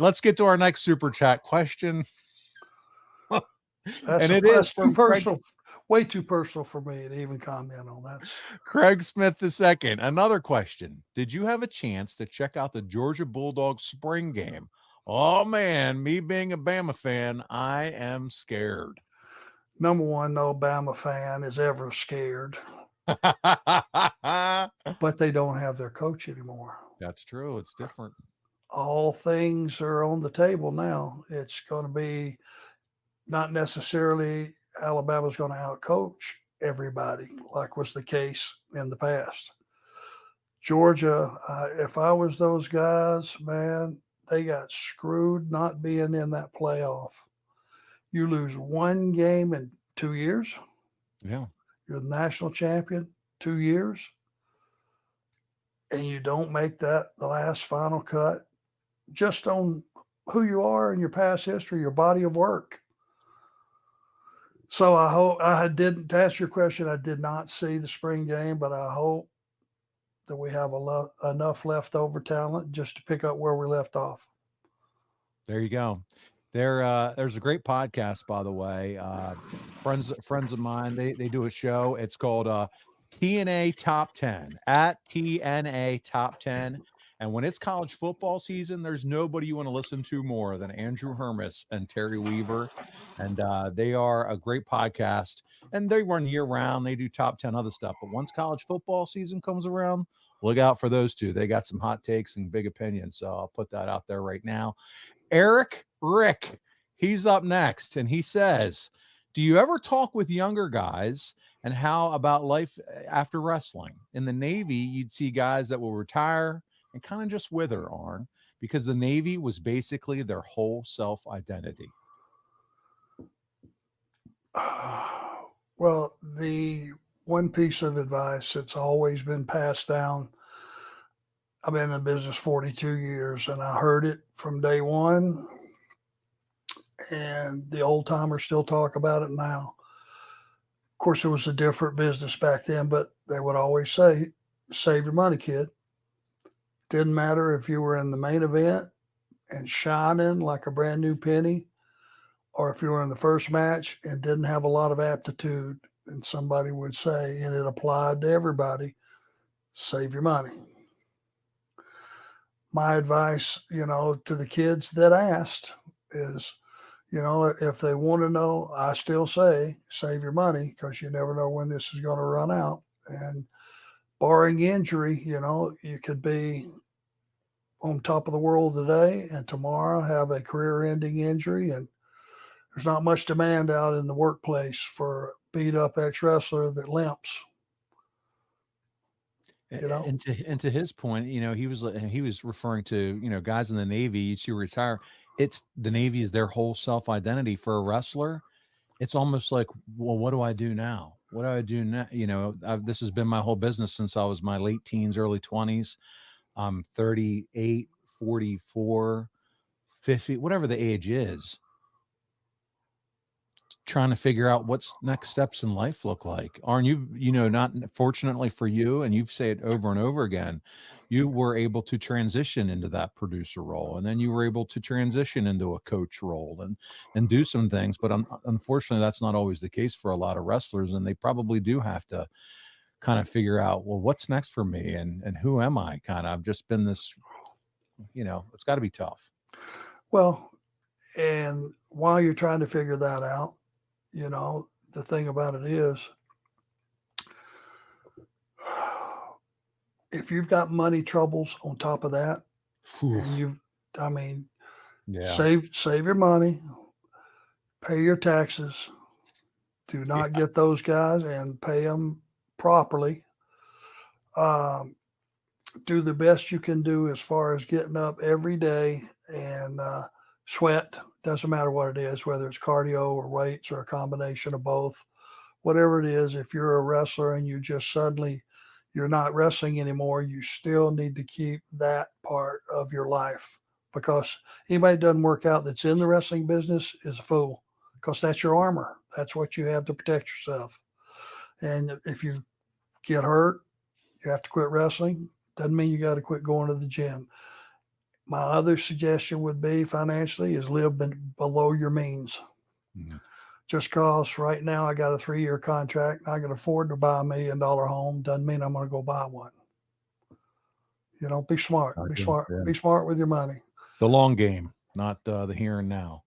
let's get to our next super chat question. That's too personal, way too personal for me to even comment on that. Craig Smith II. Another question. Did you have a chance to check out the Georgia Bulldogs spring game? Oh, man, me being a Bama fan, I am scared. Number one, no Bama fan is ever scared. But they don't have their coach anymore. That's true. It's different. All things are on the table now. It's going to be not necessarily Alabama's going to outcoach everybody like was the case in the past. Georgia, if I was those guys, man, they got screwed not being in that playoff. You lose one game in 2 years. Yeah. You're the national champion 2 years. And you don't make that the last final cut just on who you are and your past history, your body of work. So I hope to answer your question, I did not see the spring game, but I hope that we have enough leftover talent just to pick up where we left off. There you go. There's a great podcast, by the way. Friends of mine, they do a show. It's called TNA Top 10 at TNA Top 10. And when it's college football season, there's nobody you want to listen to more than Andrew Hermis and Terry Weaver. And they are a great podcast. And they run year round. They do top 10 other stuff. But once college football season comes around, look out for those two. They got some hot takes and big opinions. So I'll put that out there right now. Eric Rick, he's up next. And he says, do you ever talk with younger guys? And how about life after wrestling? In the Navy, you'd see guys that will retire and kind of just wither, Arn, because the Navy was basically their whole self-identity. Well, the one piece of advice that's always been passed down, I've been in business 42 years, and I heard it from day one, and the old timers still talk about it now. Of course, it was a different business back then, but they would always say, save your money, kid. Didn't matter if you were in the main event and shining like a brand new penny, or if you were in the first match and didn't have a lot of aptitude, and somebody would say, and it applied to everybody, save your money. My advice, to the kids that asked is, if they want to know, I still say, save your money, because you never know when this is going to run out. And barring injury, you could be on top of the world today and tomorrow have a career-ending injury, and there's not much demand out in the workplace for a beat-up ex-wrestler that limps. And to his point, he was referring to guys in the Navy to retire. It's the Navy is their whole self-identity. For a wrestler, it's almost like, well, what do I do now? What do I do now? This has been my whole business since I was my late teens, early 20s. I'm 38, 44, 50, whatever the age is, trying to figure out what's next steps in life look like. Arn, not fortunately for you, and you've said it over and over again, you were able to transition into that producer role, and then you were able to transition into a coach role and do some things. But unfortunately, that's not always the case for a lot of wrestlers, and they probably do have to kind of figure out, well, what's next for me, and who am I? I've just been this, it's got to be tough. Well, and while you're trying to figure that out, the thing about it is, if you've got money troubles on top of that, and save your money, pay your taxes, do not get those guys and pay them properly. Do the best you can do as far as getting up every day and sweat. Doesn't matter what it is, whether it's cardio or weights or a combination of both. Whatever it is, if you're a wrestler and you just suddenly you're not wrestling anymore, you still need to keep that part of your life, because anybody that doesn't work out that's in the wrestling business is a fool, because that's your armor. That's what you have to protect yourself. And if you get hurt, you have to quit wrestling. Doesn't mean you got to quit going to the gym. My other suggestion would be financially is live below your means. Mhm. Just cause right now I got a 3-year contract, and I can afford to buy $1 million home doesn't mean I'm going to go buy one. Be smart. Be Gotcha. smart. Yeah. Be smart with your money. The long game, not the here and now.